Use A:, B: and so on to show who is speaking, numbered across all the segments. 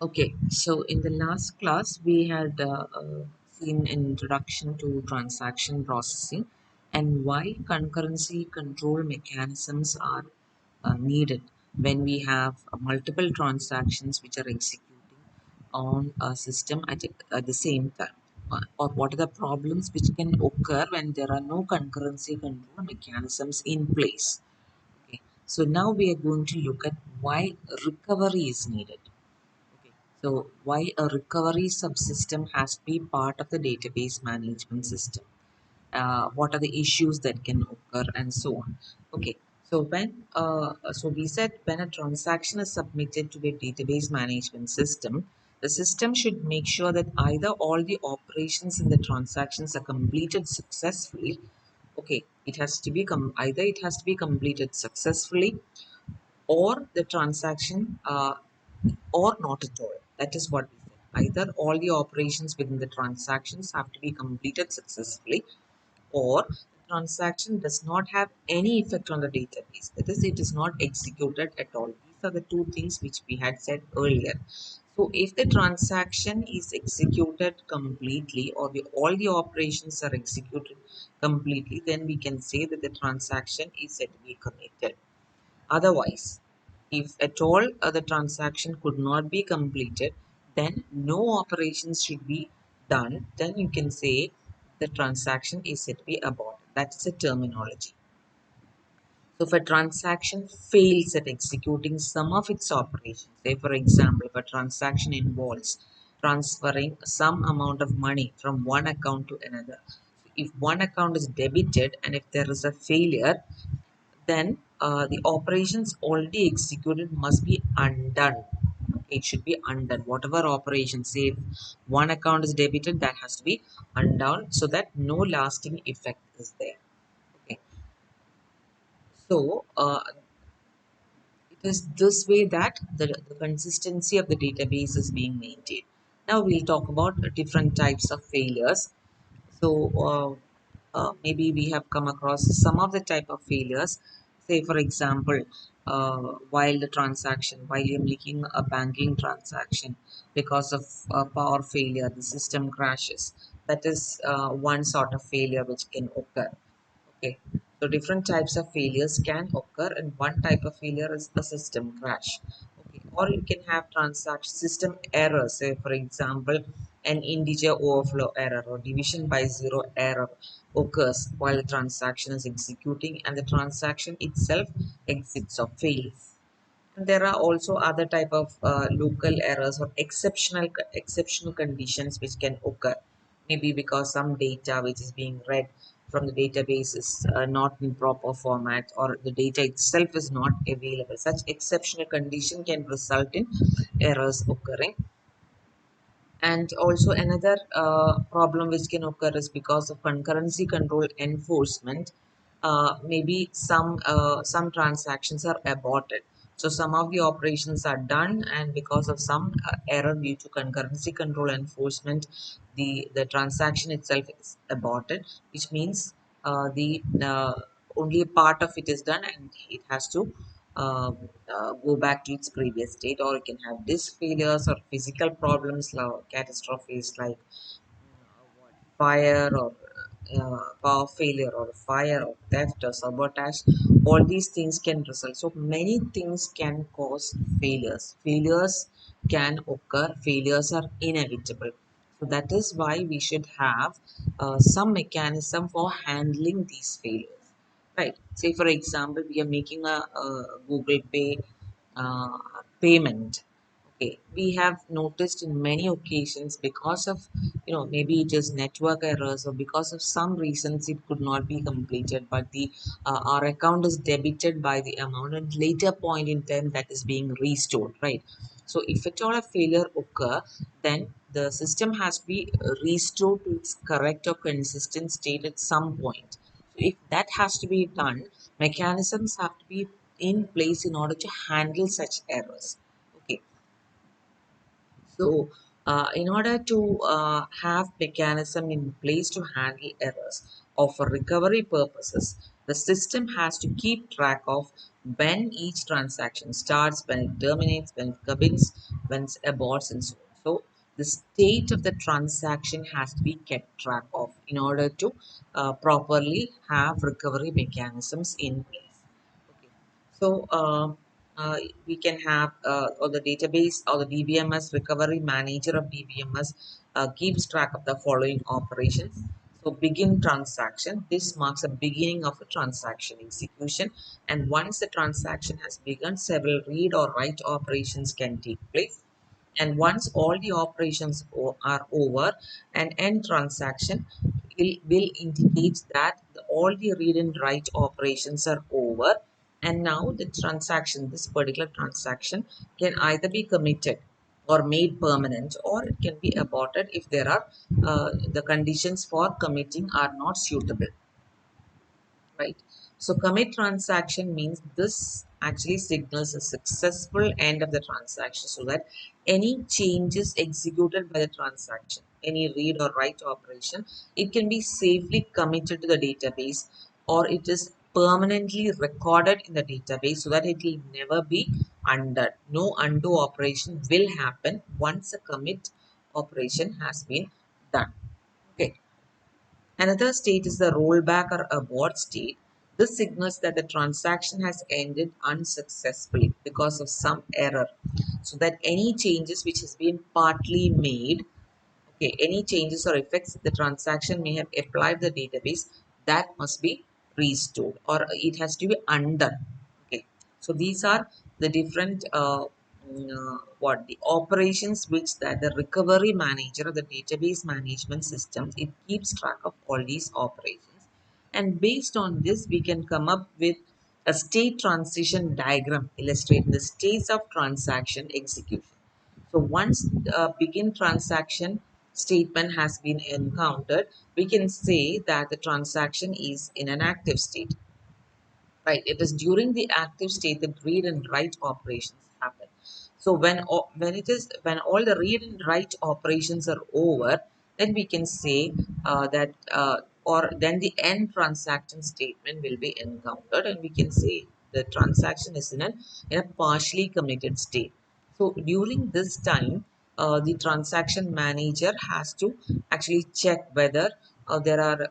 A: Okay, so in the last class, we had seen an introduction to transaction processing and why concurrency control mechanisms are needed when we have multiple transactions which are executing on a system at the same time. Or what are the problems which can occur when there are no concurrency control mechanisms in place? Okay, so now we are going to look at why recovery is needed. Okay. So why a recovery subsystem has to be part of the database management system? What are the issues that can occur and so on? Okay. So we said when a transaction is submitted to a database management system, the system should make sure that either all the operations in the transactions are completed successfully. Okay, it has to be either it has to be completed successfully or the transaction or not at all. That is what we said. Either all the operations within the transactions have to be completed successfully, or the transaction does not have any effect on the database. That is, it is not executed at all. These are the two things which we had said earlier. So, if the transaction is executed completely, or all the operations are executed completely, then we can say that the transaction is said to be committed. Otherwise, if at all the transaction could not be completed, then no operations should be done. Then you can say the transaction is said to be aborted. That's the terminology. So if a transaction fails at executing some of its operations, say for example, if a transaction involves transferring some amount of money from one account to another, if one account is debited and if there is a failure, then the operations already executed must be undone. It should be undone. Whatever operation, say if one account is debited, that has to be undone so that no lasting effect is there. Okay. So it is this way that the consistency of the database is being maintained. Now we'll talk about different types of failures. So maybe we have come across some of the type of failures. Say for example, while you're making a banking transaction, because of power failure, the system crashes. That is one sort of failure which can occur. Okay, so different types of failures can occur, and one type of failure is the system crash. Okay, or you can have transaction system errors. Say, for example, an integer overflow error or division by zero error occurs while the transaction is executing, and the transaction itself exits or fails. And there are also other type of local errors or exceptional conditions which can occur, maybe because some data which is being read from the database is not in proper format, or the data itself is not available. Such exceptional condition can result in errors occurring. And also another problem which can occur is because of concurrency control enforcement. Maybe some transactions are aborted. So some of the operations are done, and because of some error due to concurrency control enforcement, the transaction itself is aborted, which means the only a part of it is done, and it has to uh, go back to its previous state, or it can have disk failures or physical problems like catastrophes like fire or power failure or fire or theft or sabotage. All these things can result. So many things can cause failures. Failures can occur. Failures are inevitable. So that is why we should have some mechanism for handling these failures. Right. Say for example, we are making a Google Pay uh, payment. Okay, we have noticed in many occasions because of, maybe it is network errors, or because of some reasons it could not be completed, but the our account is debited by the amount and later point in time that is being restored, right? So if at all a failure occur, then the system has to be restored to its correct or consistent state at some point. So if that has to be done, mechanisms have to be in place in order to handle such errors. Okay, so, in order to have mechanism in place to handle errors or for recovery purposes, The system has to keep track of when each transaction starts, when it terminates, when it commits, when it aborts, and so on. So the state of the transaction has to be kept track of in order to properly have recovery mechanisms in place. Okay. So we can have or the database or the DBMS recovery manager of DBMS keeps track of the following operations. So begin transaction. This marks the beginning of a transaction execution. And once the transaction has begun, several read or write operations can take place. And once all the operations are over, an end transaction will indicate that all the read and write operations are over, and now the transaction, this particular transaction, can either be committed or made permanent, or it can be aborted if there are the conditions for committing are not suitable, right? So commit transaction means this actually signals a successful end of the transaction, so that any changes executed by the transaction, any read or write operation, it can be safely committed to the database, or it is permanently recorded in the database so that it will never be undone. No undo operation will happen once a commit operation has been done. Okay. Another state is the rollback or abort state. This signals that the transaction has ended unsuccessfully because of some error. So that any changes which has been partly made, okay, any changes or effects the transaction may have applied the database, that must be restored or it has to be undone. Okay, so these are the different what the operations which that the recovery manager or the database management system, it keeps track of all these operations, and based on this we can come up with a state transition diagram illustrating the states of transaction execution. So once begin transaction statement has been encountered, we can say that the transaction is in an active state. Right, it is during the active state that read and write operations happen. So when all the read and write operations are over, then we can say that or then the end transaction statement will be encountered, and we can say the transaction is in a partially committed state. So during this time, the transaction manager has to actually check whether there are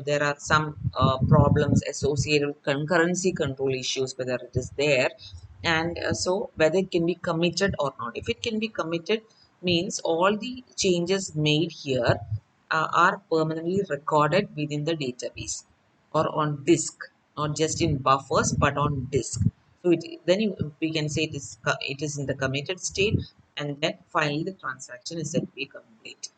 A: there are some problems associated with concurrency control issues, whether it is there, and so whether it can be committed or not. If it can be committed, means all the changes made here are permanently recorded within the database or on disk, not just in buffers but on disk. So we can say it is in the committed state, and then finally the transaction is said to be complete.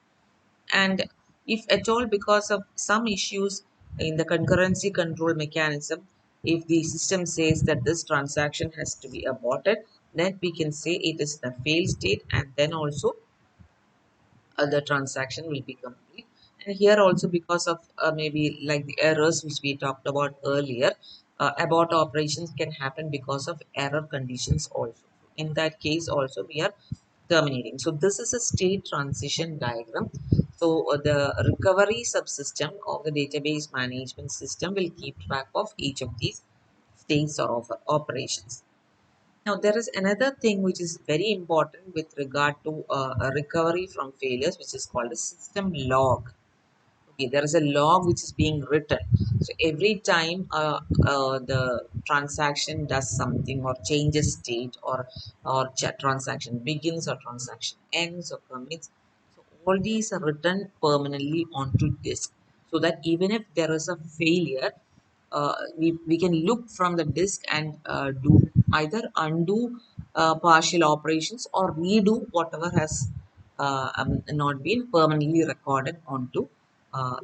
A: And if at all because of some issues in the concurrency control mechanism, if the system says that this transaction has to be aborted, then we can say it is the fail state, and then also the transaction will be complete. And here also because of maybe like the errors which we talked about earlier, abort operations can happen because of error conditions also. In that case also we are terminating. So this is a state transition diagram. So the recovery subsystem of the database management system will keep track of each of these states or of operations. Now, there is another thing which is very important with regard to a recovery from failures, which is called a system log. Okay, there is a log which is being written. So every time the transaction does something or changes state, or transaction begins or transaction ends or commits, so all these are written permanently onto disk, so that even if there is a failure, we can look from the disk and do either undo partial operations or redo whatever has not been permanently recorded onto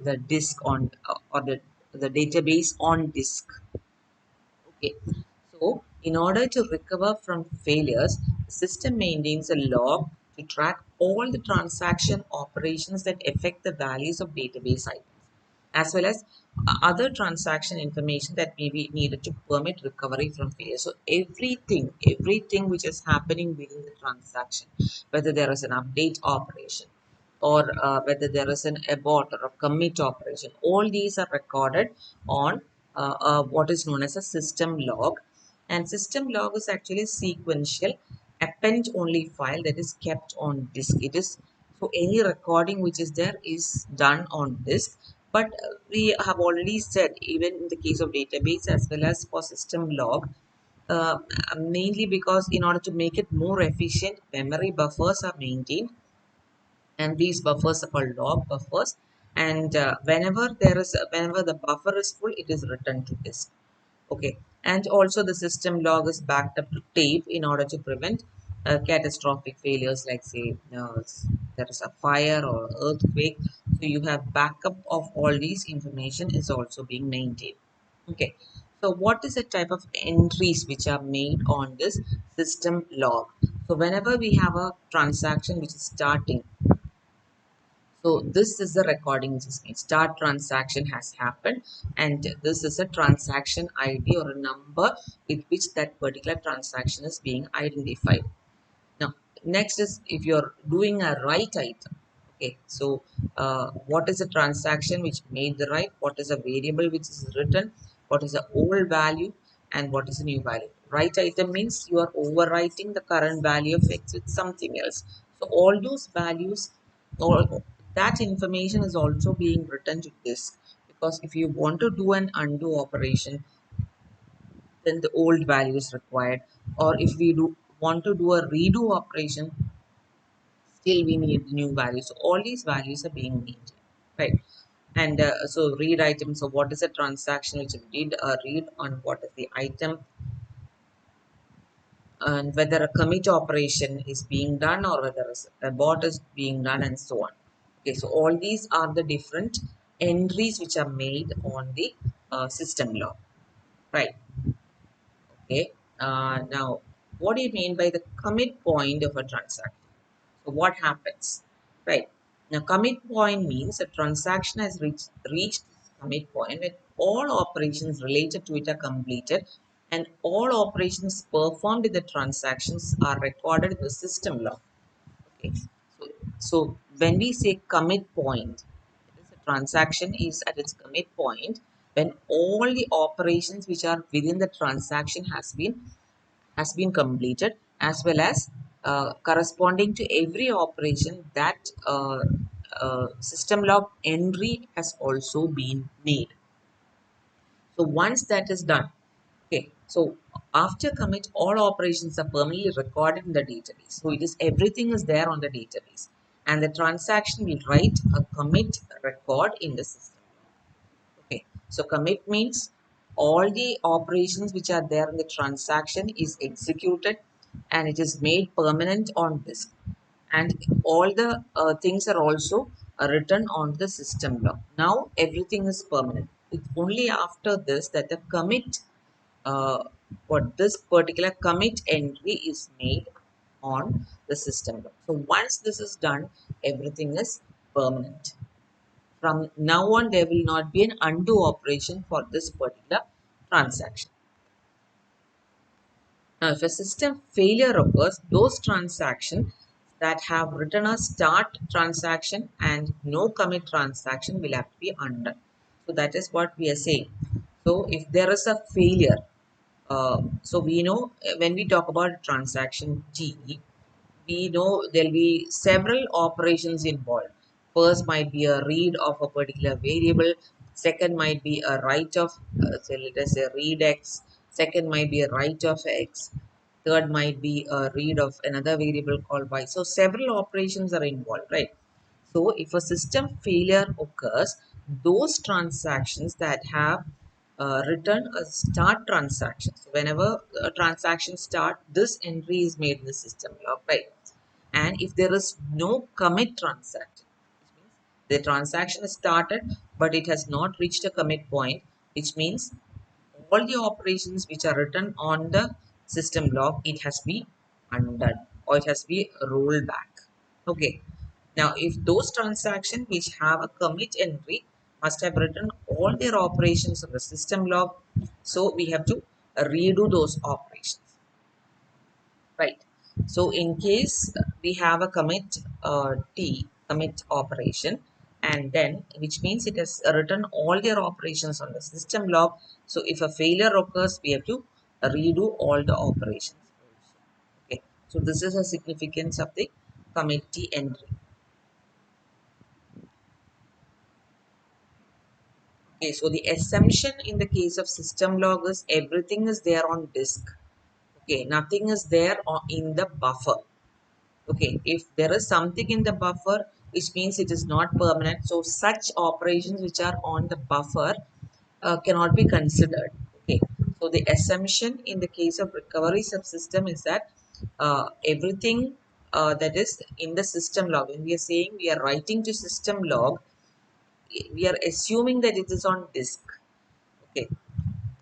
A: the disk on or the database on disk. Okay. So, in order to recover from failures, the system maintains a log to track all the transaction operations that affect the values of database items, as well as other transaction information that may be needed to permit recovery from failure. So, everything which is happening within the transaction, whether there is an update operation or whether there is an abort or a commit operation, all these are recorded on what is known as a system log. And system log is actually sequential append only file that is kept on disk. It is so any recording which is there is done on disk. But we have already said, even in the case of database as well as for system log, uh, mainly because in order to make it more efficient, memory buffers are maintained, and these buffers are called log buffers. And whenever the buffer is full, it is returned to disk. Okay, and also the system log is backed up to tape in order to prevent catastrophic failures, like say there is a fire or earthquake. So you have backup of all these information is also being maintained. Okay, so what is the type of entries which are made on this system log? So whenever we have a transaction which is starting, so this is the recording which is made. Start transaction has happened, and this is a transaction ID or a number with which that particular transaction is being identified. Now, next is if you're doing a write item. Okay, so what is a transaction which made the write? What is a variable which is written? What is the old value? And what is the new value? Write item means you are overwriting the current value of X with something else. So all those values, all that information is also being written to disk, because if you want to do an undo operation, then the old value is required, or if we do want to do a redo operation, still we need new values. So all these values are being maintained, right? And so read item, so what is a transaction which did a read on what is the item, and whether a commit operation is being done or whether a bot is being done, and so on. Okay, so all these are the different entries which are made on the system log, right? Okay, now what do you mean by the commit point of a transaction? So what happens, right? Now commit point means a transaction has reached commit point when all operations related to it are completed, and all operations performed in the transactions are recorded in the system log. Okay, so when we say commit point, it is a transaction is at its commit point when all the operations which are within the transaction has been completed, as well as corresponding to every operation that system log entry has also been made. So once that is done, okay, so after commit, all operations are permanently recorded in the database. So it is everything is there on the database, and the transaction will write a commit record in the system. Okay, so commit means all the operations which are there in the transaction is executed, and it is made permanent on disk, and all the things are also written on the system log. Now everything is permanent. It's only after this that the commit, uh, what this particular commit entry is made on the system log. So once this is done, everything is permanent. From now on, there will not be an undo operation for this particular transaction. Now, if a system failure occurs, those transactions that have written a start transaction and no commit transaction will have to be undone. So that is what we are saying. So if there is a failure, so we know when we talk about transaction G, we know there'll be several operations involved. First might be a read of a particular variable. Second might be a write of, say let us say read X. Second might be a write of X. Third might be a read of another variable called Y. So several operations are involved, right? So if a system failure occurs, those transactions that have return a start transaction. So whenever a transaction start, this entry is made in the system log, right? And if there is no commit transaction, which means the transaction is started but it has not reached a commit point, which means all the operations which are written on the system log, it has to be undone or it has to be rolled back. Okay, now if those transactions which have a commit entry must have written all their operations on the system log, so we have to redo those operations, right? So in case we have a commit commit operation, and then which means it has written all their operations on the system log. So if a failure occurs, we have to redo all the operations. Okay, so this is a significance of the committee entry. Okay, so the assumption in the case of system log is everything is there on disk. Okay, nothing is there in the buffer. Okay, if there is something in the buffer, which means it is not permanent. So such operations which are on the buffer cannot be considered. Okay, so the assumption in the case of recovery subsystem is that everything that is in the system log, when we are saying we are writing to system log, we are assuming that it is on disk. Okay,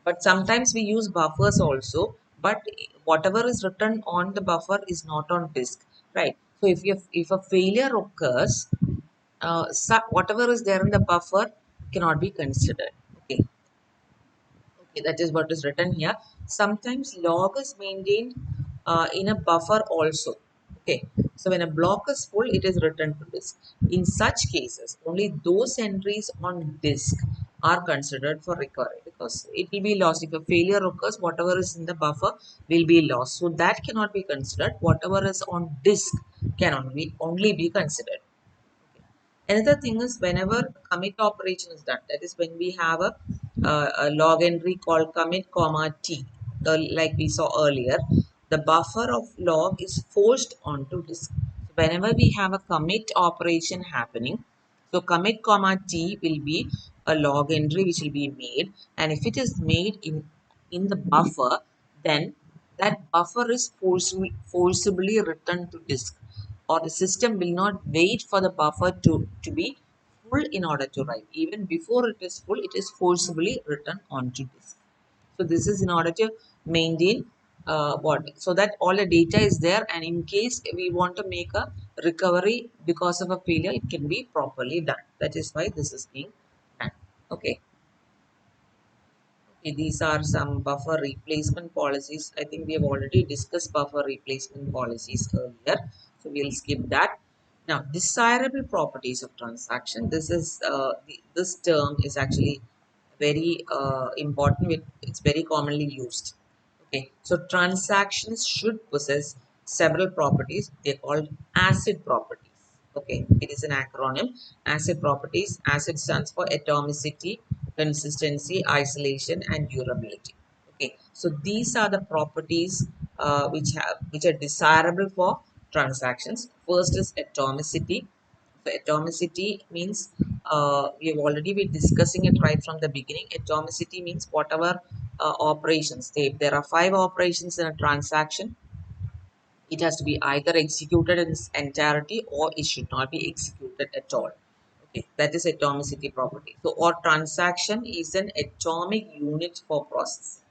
A: but sometimes we use buffers also, but whatever is written on the buffer is not on disk, right? So if a failure occurs, whatever is there in the buffer cannot be considered. Okay, okay, that is what is written here. Sometimes log is maintained in a buffer also. Okay, so when a block is full, it is written to disk. In such cases, only those entries on disk are considered for recovery because it will be lost. If a failure occurs, whatever is in the buffer will be lost. So that cannot be considered. Whatever is on disk can only be considered. Another thing is whenever commit operation is done, that is when we have a log entry called commit comma t, like we saw earlier, the buffer of log is forced onto disk. So whenever we have a commit operation happening, so commit comma t will be a log entry which will be made, and if it is made in the buffer, then that buffer is forcibly returned to disk, or the system will not wait for the buffer to be full in order to write. Even before it is full, it is forcibly written onto disk. So this is in order to maintain so that all the data is there, and in case we want to make a recovery because of a failure, it can be properly done. That is why this is being done. Okay. Okay, these are some buffer replacement policies. I think we have already discussed buffer replacement policies earlier, so we'll skip that. Now, desirable properties of transaction. This is this term is actually very important. It's very commonly used. Okay, so transactions should possess several properties. They're called ACID properties. Okay, it is an acronym. ACID properties. ACID stands for atomicity, consistency, isolation, and durability. Okay, so these are the properties which are desirable for transactions. First is atomicity. So atomicity means we have already been discussing it right from the beginning. Atomicity means whatever operations. If there are 5 operations in a transaction, it has to be either executed in its entirety or it should not be executed at all. Okay, that is atomicity property. So, or transaction is an atomic unit for processing.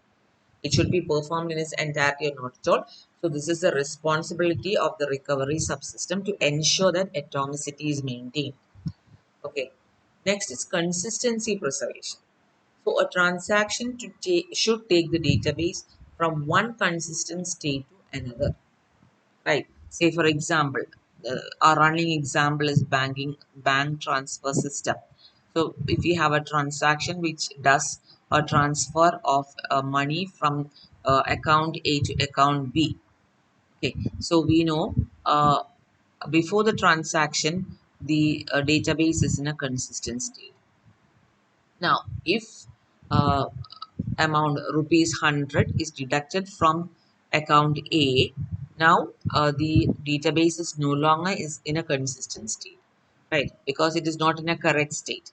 A: It should be performed in its entirety or not at all. So, this is the responsibility of the recovery subsystem to ensure that atomicity is maintained. Okay. Next is consistency preservation. So a transaction should take the database from one consistent state to another. Right. Say for example, our running example is bank transfer system. So if you have a transaction which does a transfer of money from account A to account B. Okay. So we know before the transaction, the database is in a consistent state. Now, if uh, amount rupees 100 is deducted from account A, now the database is no longer is in a consistent state, right? Because it is not in a correct state.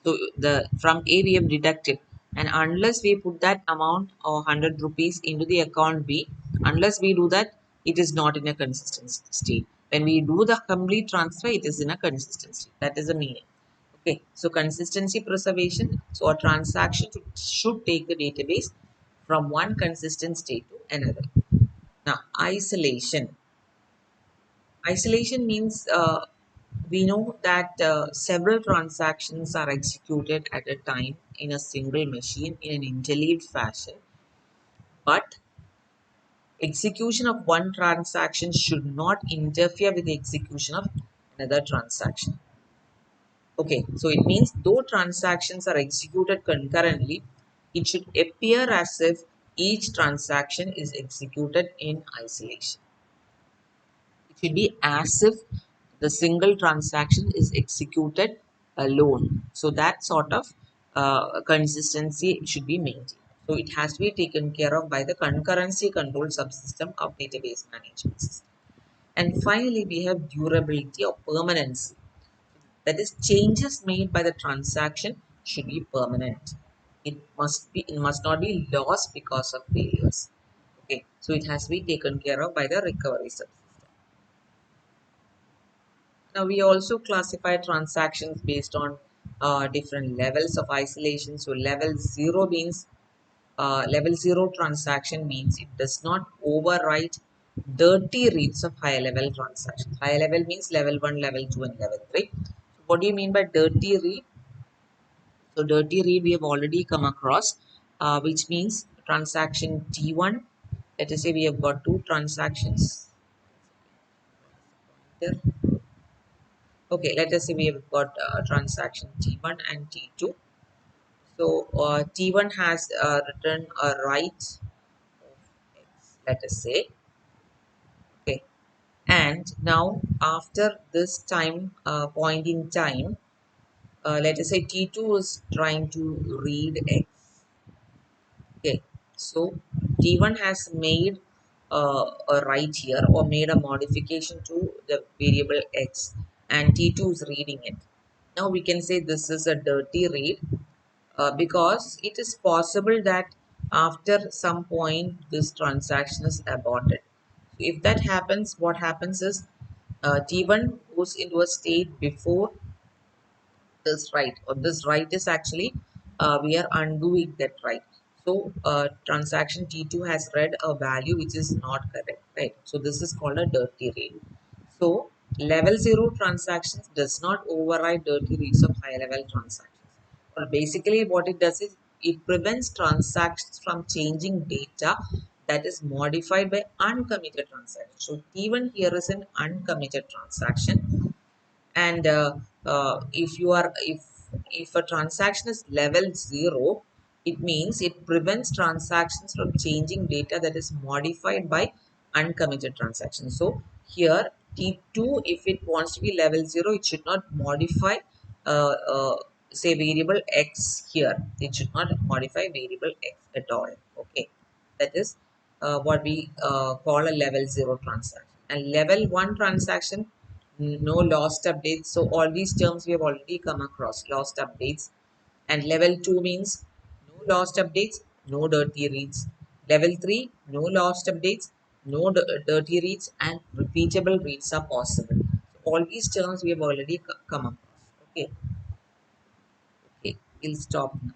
A: So the from A we have deducted, and unless we put that amount or 100 rupees into the account B, unless we do that, it is not in a consistent state. When we do the complete transfer, it is in a consistent state. That is the meaning. Okay, so consistency preservation. So a transaction should take the database from one consistent state to another. Now, isolation. Isolation means we know that several transactions are executed at a time in a single machine in an interleaved fashion, but execution of one transaction should not interfere with the execution of another transaction. Okay, so it means though transactions are executed concurrently, it should appear as if each transaction is executed in isolation. It should be as if the single transaction is executed alone. So that sort of consistency should be maintained. So it has to be taken care of by the concurrency control subsystem of database management system. And finally, we have durability or permanency. That is, changes made by the transaction should be permanent. It must not be lost because of failures. Okay, so it has to be taken care of by the recovery subsystem. Now we also classify transactions based on different levels of isolation. So level 0 transaction means it does not overwrite dirty reads of high level transactions. High level means level 1, level 2 and level 3. So what do you mean by dirty read? So dirty read we have already come across, which means transaction T1. Let us say we have got two transactions. Okay, let us say we have got transaction T1 and T2. So T1 has written a write of X, let us say. Okay, and now after this time point in time, let us say T2 is trying to read X. Okay, so T1 has made a write here or made a modification to the variable X, and T2 is reading it. Now we can say this is a dirty read because it is possible that after some point this transaction is aborted. If that happens, what happens is T1 goes into a state before this write, or this write is actually we are undoing that write. So transaction T2 has read a value which is not correct, right? So this is called a dirty read. So level 0 transactions does not override dirty reads of high level transactions. Or basically what it does is it prevents transactions from changing data that is modified by uncommitted transactions. So T1 here is an uncommitted transaction, and if a transaction is level 0, it means it prevents transactions from changing data that is modified by uncommitted transactions. So here T2, if it wants to be level 0, it should not modify uh, uh, say variable X here. It should not modify variable X at all. Okay, that is what we call a level 0 transaction. And level 1 transaction, no lost updates. So all these terms we have already come across, lost updates. And level 2 means no lost updates, no dirty reads. Level 3, no lost updates, no dirty reads, and repeatable reads are possible. So all these terms we have already come across. Okay, okay, we'll stop now.